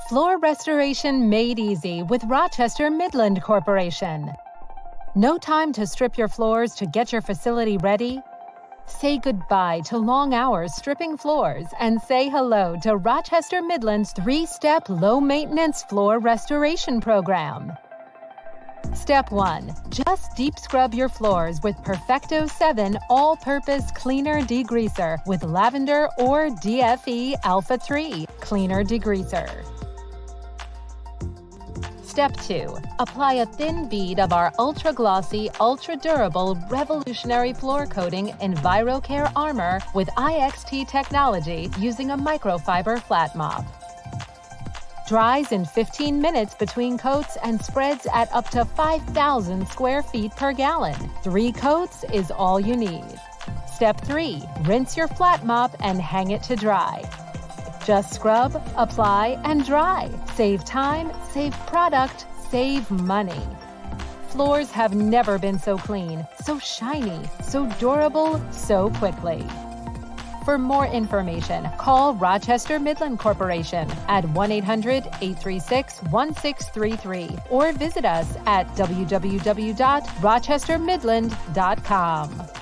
Floor restoration made easy with Rochester Midland Corporation. No time to strip your floors to get your facility ready? Say goodbye to long hours stripping floors and say hello to Rochester Midland's 3-step low-maintenance floor restoration program. Step 1. Just deep scrub your floors with Perfecto 7 all-purpose cleaner degreaser with lavender or DFE Alpha 3 cleaner degreaser. Step 2. Apply a thin bead of our ultra-glossy, ultra-durable, revolutionary floor coating Envirocare Armor with IXT technology using a microfiber flat mop. Dries in 15 minutes between coats and spreads at up to 5,000 square feet per gallon. 3 coats is all you need. Step 3. Rinse your flat mop and hang it to dry. Just scrub, apply, and dry. Save time, save product, save money. Floors have never been so clean, so shiny, so durable, so quickly. For more information, call Rochester Midland Corporation at 1-800-836-1633 or visit us at www.rochestermidland.com.